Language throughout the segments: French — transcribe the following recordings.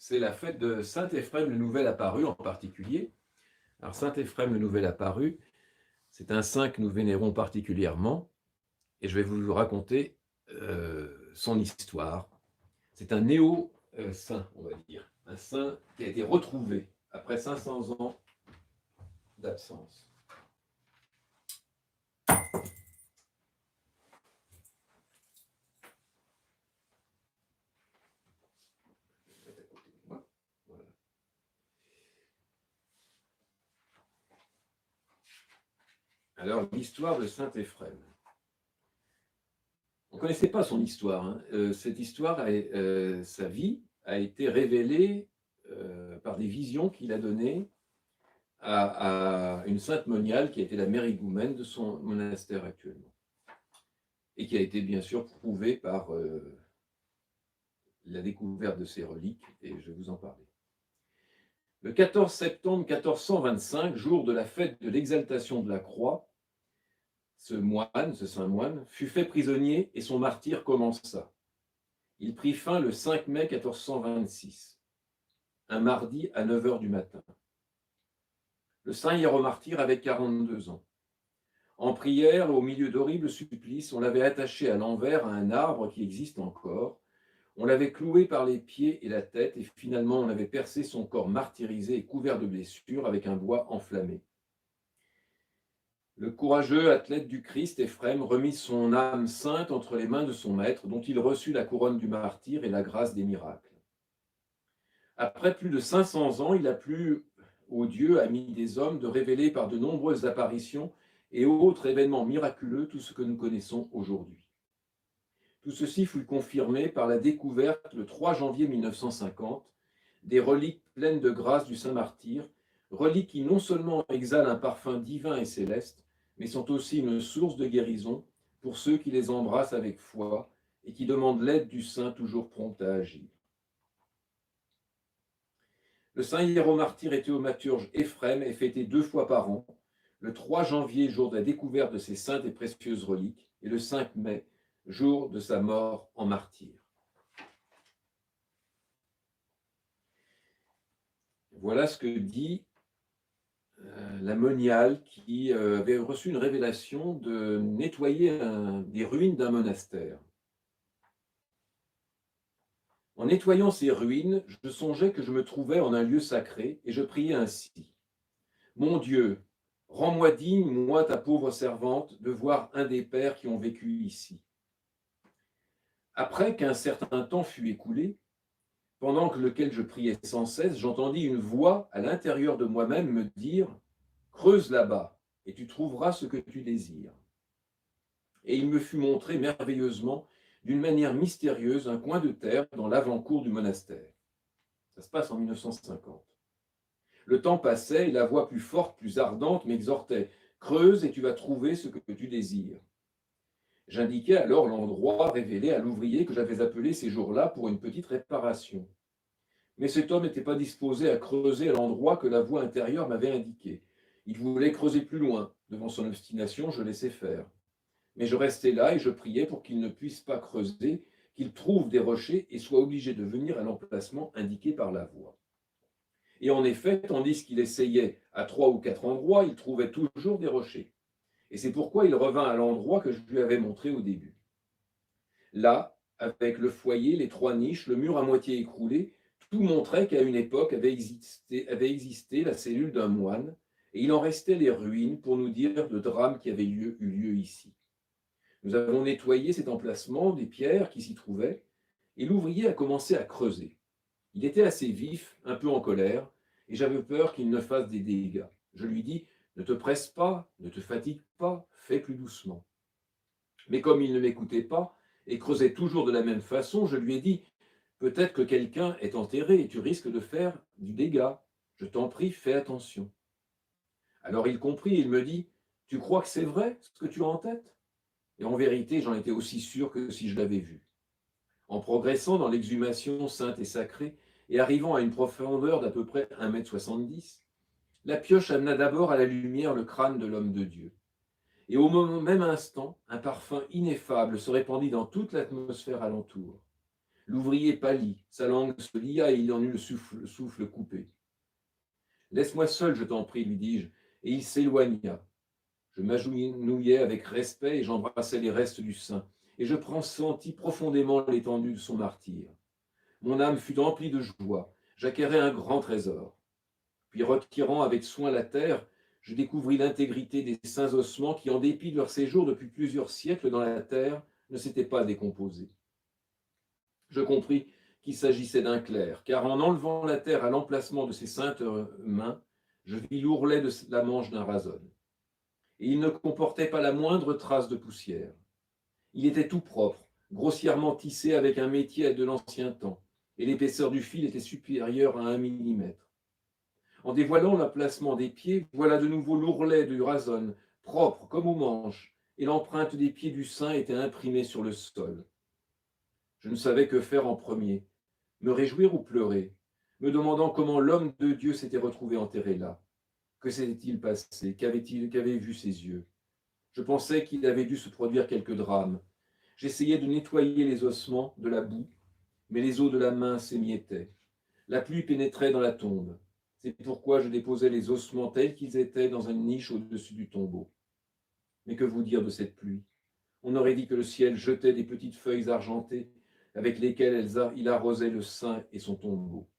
c'est la fête de Saint Éphrem le Nouvel Apparu en particulier. Alors Saint Éphrem le Nouvel Apparu, c'est un saint que nous vénérons particulièrement, et je vais vous raconter son histoire. C'est un néo-saint, on va dire, un saint qui a été retrouvé après 500 ans d'absence. Alors, l'histoire de Saint Éphrem. On ne connaissait pas son histoire. Hein. Cette histoire, sa vie, a été révélée par des visions qu'il a données à une sainte moniale qui a été la mère higoumène de son monastère actuellement. Et qui a été bien sûr prouvée par la découverte de ses reliques, et je vais vous en parler. Le 14 septembre 1425, jour de la fête de l'exaltation de la croix, ce saint moine, fut fait prisonnier et son martyre commença. Il prit fin le 5 mai 1426, un mardi à 9 h du matin. Le saint hiéromartyr avait 42 ans. En prière, au milieu d'horribles supplices, on l'avait attaché à l'envers à un arbre qui existe encore. On l'avait cloué par les pieds et la tête, et finalement on avait percé son corps martyrisé et couvert de blessures avec un bois enflammé. Le courageux athlète du Christ, Éphrem, remit son âme sainte entre les mains de son maître, dont il reçut la couronne du martyr et la grâce des miracles. Après plus de 500 ans, il a plu au Dieu, ami des hommes, de révéler par de nombreuses apparitions et autres événements miraculeux tout ce que nous connaissons aujourd'hui. Tout ceci fut confirmé par la découverte, le 3 janvier 1950, des reliques pleines de grâce du saint martyr, reliques qui non seulement exhalent un parfum divin et céleste, mais sont aussi une source de guérison pour ceux qui les embrassent avec foi et qui demandent l'aide du saint toujours prompt à agir. Le saint hiéromartyr et théaumaturge Éphrem est fêté 2 fois par an, le 3 janvier, jour de la découverte de ses saintes et précieuses reliques, et le 5 mai, jour de sa mort en martyr. Voilà ce que dit la moniale qui avait reçu une révélation de nettoyer des ruines d'un monastère. En nettoyant ces ruines, je songeais que je me trouvais en un lieu sacré et je priais ainsi. Mon Dieu, rends-moi digne, moi ta pauvre servante, de voir un des pères qui ont vécu ici. Après qu'un certain temps fut écoulé, pendant lequel je priais sans cesse, j'entendis une voix à l'intérieur de moi-même me dire « Creuse là-bas, et tu trouveras ce que tu désires. » Et il me fut montré merveilleusement, d'une manière mystérieuse, un coin de terre dans l'avant-cour du monastère. Ça se passe en 1950. Le temps passait et la voix plus forte, plus ardente m'exhortait « Creuse et tu vas trouver ce que tu désires. » J'indiquai alors l'endroit révélé à l'ouvrier que j'avais appelé ces jours-là pour une petite réparation. Mais cet homme n'était pas disposé à creuser à l'endroit que la voix intérieure m'avait indiqué. Il voulait creuser plus loin. Devant son obstination, je laissai faire. Mais je restai là et je priais pour qu'il ne puisse pas creuser, qu'il trouve des rochers et soit obligé de venir à l'emplacement indiqué par la voix. Et en effet, tandis qu'il essayait à 3 ou 4 endroits, il trouvait toujours des rochers. Et c'est pourquoi il revint à l'endroit que je lui avais montré au début. Là, avec le foyer, les 3 niches, le mur à moitié écroulé, tout montrait qu'à une époque avait existé la cellule d'un moine, et il en restait les ruines pour nous dire de drames qui avaient eu lieu ici. Nous avons nettoyé cet emplacement des pierres qui s'y trouvaient, et l'ouvrier a commencé à creuser. Il était assez vif, un peu en colère, et j'avais peur qu'il ne fasse des dégâts. Je lui dis « Ne te presse pas, ne te fatigue pas, fais plus doucement. » Mais comme il ne m'écoutait pas, et creusait toujours de la même façon, je lui ai dit « Peut-être que quelqu'un est enterré et tu risques de faire du dégât. Je t'en prie, fais attention. » Alors il comprit et il me dit « Tu crois que c'est vrai ce que tu as en tête ?» Et en vérité, j'en étais aussi sûr que si je l'avais vu. En progressant dans l'exhumation sainte et sacrée, et arrivant à une profondeur d'à peu près 1,70 m, la pioche amena d'abord à la lumière le crâne de l'homme de Dieu. Et au même instant, un parfum ineffable se répandit dans toute l'atmosphère alentour. L'ouvrier pâlit, sa langue se lia et il en eut le souffle coupé. « Laisse-moi seul, je t'en prie, lui dis-je, et il s'éloigna. Je m'agenouillai avec respect et j'embrassai les restes du saint, et je pressentis profondément l'étendue de son martyre. Mon âme fut emplie de joie, j'acquérais un grand trésor. Puis retirant avec soin la terre, je découvris l'intégrité des saints ossements qui, en dépit de leur séjour depuis plusieurs siècles dans la terre, ne s'étaient pas décomposés. Je compris qu'il s'agissait d'un clerc, car en enlevant la terre à l'emplacement de ses saintes mains, je vis l'ourlet de la manche d'un rasone. Et il ne comportait pas la moindre trace de poussière. Il était tout propre, grossièrement tissé avec un métier de l'ancien temps, et l'épaisseur du fil était supérieure à 1 millimètre. En dévoilant l'emplacement des pieds, voilà de nouveau l'ourlet du rasone, propre comme aux manches, et l'empreinte des pieds du saint était imprimée sur le sol. Je ne savais que faire en premier, me réjouir ou pleurer, me demandant comment l'homme de Dieu s'était retrouvé enterré là. Que s'était-il passé? Qu'avaient vu ses yeux? Je pensais qu'il avait dû se produire quelque drame. J'essayais de nettoyer les ossements de la boue, mais les os de la main s'émiettaient. La pluie pénétrait dans la tombe. C'est pourquoi je déposais les ossements tels qu'ils étaient dans une niche au-dessus du tombeau. Mais que vous dire de cette pluie? On aurait dit que le ciel jetait des petites feuilles argentées avec lesquelles il arrosait le saint et son tombeau.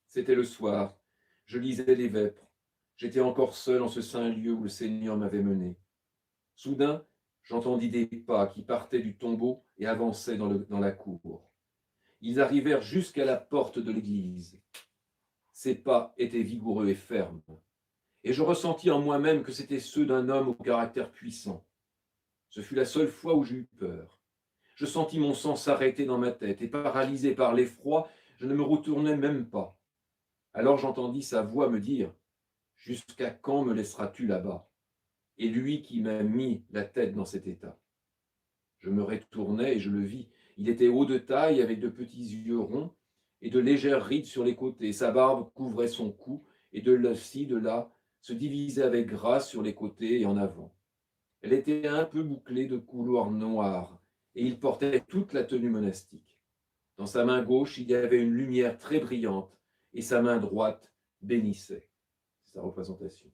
C'était le soir. Je lisais les vêpres. J'étais encore seul en ce saint lieu où le Seigneur m'avait mené. Soudain, j'entendis des pas qui partaient du tombeau et avançaient dans la cour. Ils arrivèrent jusqu'à la porte de l'église. Ces pas étaient vigoureux et fermes, et je ressentis en moi-même que c'étaient ceux d'un homme au caractère puissant. Ce fut la seule fois où j'eus eu peur. Je sentis mon sang s'arrêter dans ma tête, et paralysé par l'effroi, je ne me retournai même pas. Alors j'entendis sa voix me dire « Jusqu'à quand me laisseras-tu là-bas ?» Et lui qui m'a mis la tête dans cet état. Je me retournai et je le vis. Il était haut de taille, avec de petits yeux ronds et de légères rides sur les côtés. Sa barbe couvrait son cou, et de là-ci, de là, se divisait avec grâce sur les côtés et en avant. Elle était un peu bouclée de couloirs noirs, et il portait toute la tenue monastique. Dans sa main gauche, il y avait une lumière très brillante, et sa main droite bénissait. C'est sa représentation.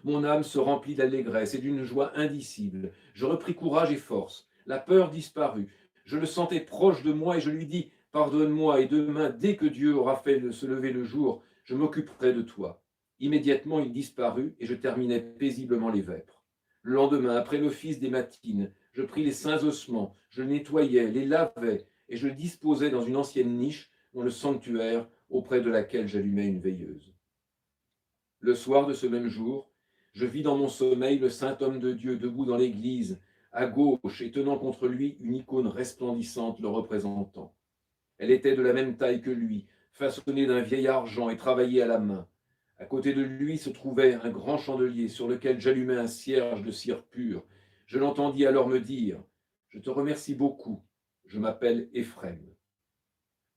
Mon âme se remplit d'allégresse et d'une joie indicible. Je repris courage et force. La peur disparut. Je le sentais proche de moi et je lui dis « Pardonne-moi et demain, dès que Dieu aura fait se lever le jour, je m'occuperai de toi. » Immédiatement, il disparut et je terminai paisiblement les vêpres. Le lendemain, après l'office des matines, je pris les saints ossements, je les nettoyais, les lavais et je les disposais dans une ancienne niche dans le sanctuaire auprès de laquelle j'allumais une veilleuse. Le soir de ce même jour, je vis dans mon sommeil le saint homme de Dieu debout dans l'église, à gauche, et tenant contre lui une icône resplendissante le représentant. Elle était de la même taille que lui, façonnée d'un vieil argent et travaillée à la main. À côté de lui se trouvait un grand chandelier sur lequel j'allumais un cierge de cire pure. Je l'entendis alors me dire « Je te remercie beaucoup, je m'appelle Éphrem. »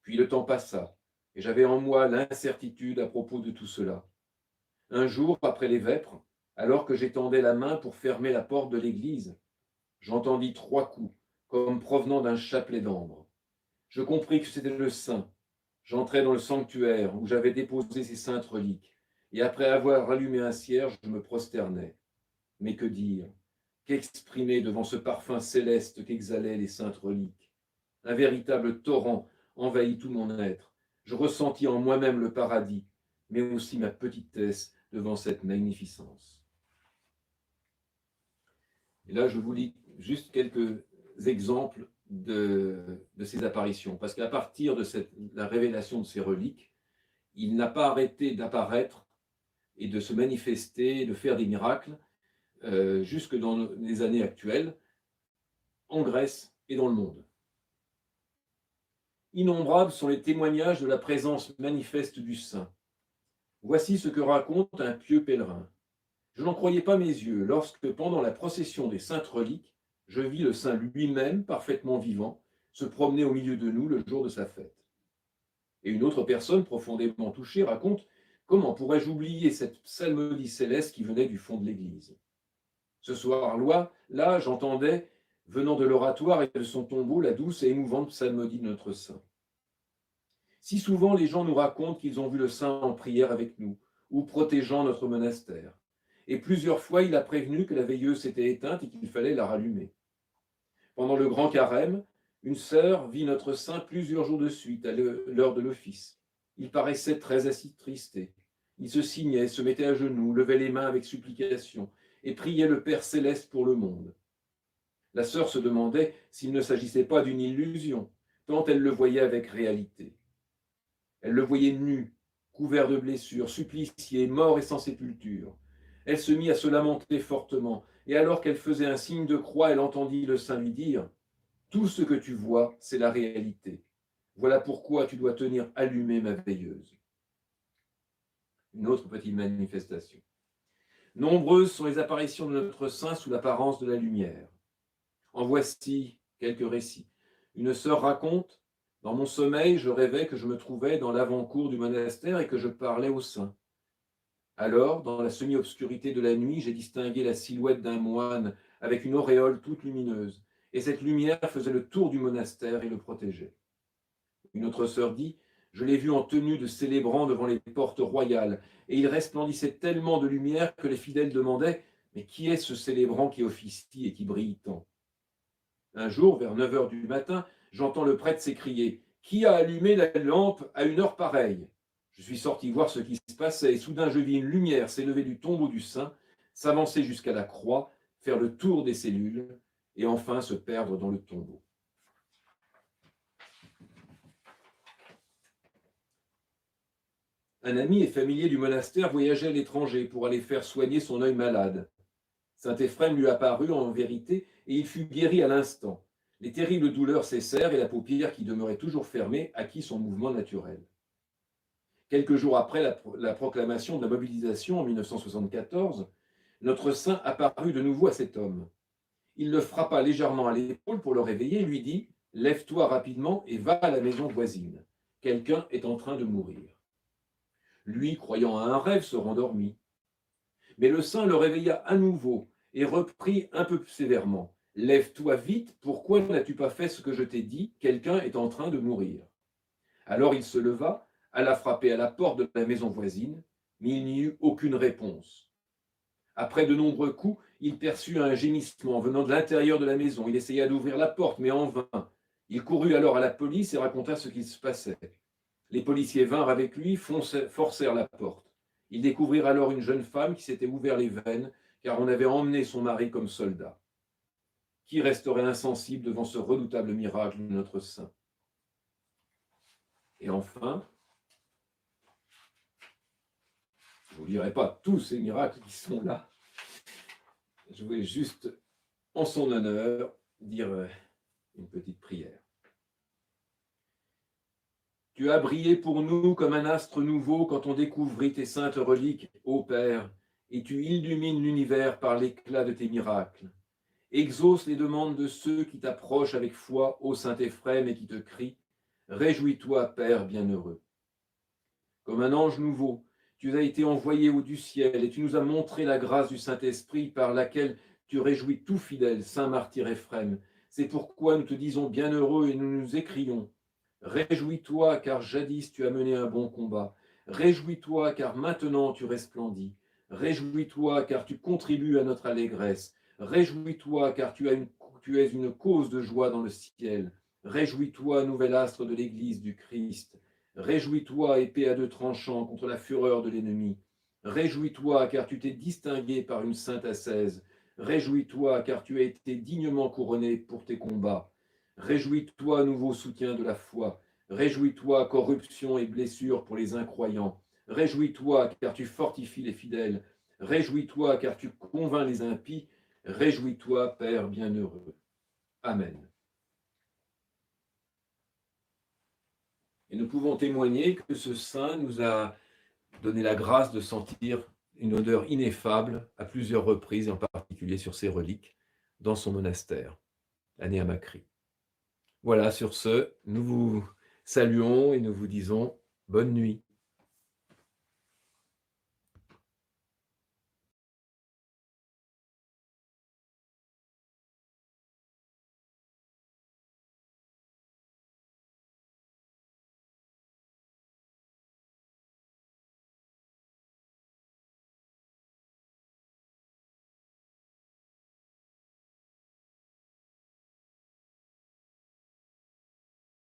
Puis le temps passa, et j'avais en moi l'incertitude à propos de tout cela. Un jour, après les vêpres, alors que j'étendais la main pour fermer la porte de l'église, j'entendis 3 coups, comme provenant d'un chapelet d'ambre. Je compris que c'était le saint. J'entrai dans le sanctuaire où j'avais déposé ces saintes reliques, et après avoir allumé un cierge, je me prosternai. Mais que dire? Qu'exprimer devant ce parfum céleste qu'exhalaient les saintes reliques? Un véritable torrent envahit tout mon être. Je ressentis en moi-même le paradis, mais aussi ma petitesse devant cette magnificence. Et là, je vous lis juste quelques exemples de ces apparitions, parce qu'à partir de la révélation de ces reliques, il n'a pas arrêté d'apparaître et de se manifester, de faire des miracles, jusque dans les années actuelles, en Grèce et dans le monde. Innombrables sont les témoignages de la présence manifeste du saint. Voici ce que raconte un pieux pèlerin. Je n'en croyais pas mes yeux lorsque, pendant la procession des saintes reliques, je vis le saint lui-même, parfaitement vivant, se promener au milieu de nous le jour de sa fête. Et une autre personne, profondément touchée, raconte « Comment pourrais-je oublier cette psalmodie céleste qui venait du fond de l'église ?» Ce soir-là, j'entendais venant de l'oratoire et de son tombeau, la douce et émouvante psalmodie de notre saint. Si souvent les gens nous racontent qu'ils ont vu le saint en prière avec nous, ou protégeant notre monastère. Et plusieurs fois, il a prévenu que la veilleuse s'était éteinte et qu'il fallait la rallumer. Pendant le grand carême, une sœur vit notre saint plusieurs jours de suite à l'heure de l'office. Il paraissait très attristé. Il se signait, se mettait à genoux, levait les mains avec supplication et priait le Père céleste pour le monde. La sœur se demandait s'il ne s'agissait pas d'une illusion, tant elle le voyait avec réalité. Elle le voyait nu, couvert de blessures, supplicié, mort et sans sépulture. Elle se mit à se lamenter fortement, et alors qu'elle faisait un signe de croix, elle entendit le saint lui dire « Tout ce que tu vois, c'est la réalité. Voilà pourquoi tu dois tenir allumée ma veilleuse. » Une autre petite manifestation. Nombreuses sont les apparitions de notre saint sous l'apparence de la lumière. En voici quelques récits. Une sœur raconte « Dans mon sommeil, je rêvais que je me trouvais dans l'avant-cour du monastère et que je parlais au saint. Alors, dans la semi-obscurité de la nuit, j'ai distingué la silhouette d'un moine avec une auréole toute lumineuse, et cette lumière faisait le tour du monastère et le protégeait. » Une autre sœur dit « Je l'ai vu en tenue de célébrant devant les portes royales, et il resplendissait tellement de lumière que les fidèles demandaient « Mais qui est ce célébrant qui officie et qui brille tant ?» Un jour, vers 9 heures du matin, j'entends le prêtre s'écrier « Qui a allumé la lampe à une heure pareille ?» Je suis sorti voir ce qui se passait, et soudain je vis une lumière s'élever du tombeau du saint, s'avancer jusqu'à la croix, faire le tour des cellules, et enfin se perdre dans le tombeau. Un ami et familier du monastère voyageait à l'étranger pour aller faire soigner son œil malade. Saint Éphrem lui apparut en vérité, et il fut guéri à l'instant. Les terribles douleurs cessèrent, et la paupière, qui demeurait toujours fermée, acquit son mouvement naturel. Quelques jours après la proclamation de la mobilisation en 1974, notre saint apparut de nouveau à cet homme. Il le frappa légèrement à l'épaule pour le réveiller et lui dit « Lève-toi rapidement et va à la maison voisine. Quelqu'un est en train de mourir. » Lui, croyant à un rêve, se rendormit. Mais le saint le réveilla à nouveau et reprit un peu plus sévèrement. « Lève-toi vite, pourquoi n'as-tu pas fait ce que je t'ai dit? Quelqu'un est en train de mourir. » Alors il se leva, alla frapper à la porte de la maison voisine, mais il n'y eut aucune réponse. Après de nombreux coups, il perçut un gémissement venant de l'intérieur de la maison. Il essaya d'ouvrir la porte, mais en vain. Il courut alors à la police et raconta ce qui se passait. Les policiers vinrent avec lui, forcèrent la porte. Ils découvrirent alors une jeune femme qui s'était ouvert les veines, car on avait emmené son mari comme soldat. Qui resterait insensible devant ce redoutable miracle de notre saint? Et enfin, je ne vous lirai pas tous ces miracles qui sont là. Je voulais juste, en son honneur, dire une petite prière. Tu as brillé pour nous comme un astre nouveau quand on découvrit tes saintes reliques, ô Père, et tu illumines l'univers par l'éclat de tes miracles. Exauce les demandes de ceux qui t'approchent avec foi, ô Saint Éphrem, et qui te crient « Réjouis-toi, Père bienheureux ». Comme un ange nouveau, tu as été envoyé au du ciel et tu nous as montré la grâce du Saint-Esprit par laquelle tu réjouis tout fidèle, Saint Martyr Éphrem. C'est pourquoi nous te disons bienheureux et nous nous écrions « Réjouis-toi, car jadis tu as mené un bon combat. Réjouis-toi, car maintenant tu resplendis. Réjouis-toi, car tu contribues à notre allégresse. Réjouis-toi, car tu es une cause de joie dans le ciel. Réjouis-toi, nouvel astre de l'Église du Christ. Réjouis-toi, épée à deux tranchants contre la fureur de l'ennemi. Réjouis-toi, car tu t'es distingué par une sainte ascèse. Réjouis-toi, car tu as été dignement couronné pour tes combats. Réjouis-toi, nouveau soutien de la foi. Réjouis-toi, corruption et blessure pour les incroyants. Réjouis-toi, car tu fortifies les fidèles. Réjouis-toi, car tu convaincs les impies. Réjouis-toi, Père bienheureux. Amen. Et nous pouvons témoigner que ce saint nous a donné la grâce de sentir une odeur ineffable à plusieurs reprises, et en particulier sur ses reliques, dans son monastère, à Néamakri. Voilà, sur ce, nous vous saluons et nous vous disons bonne nuit.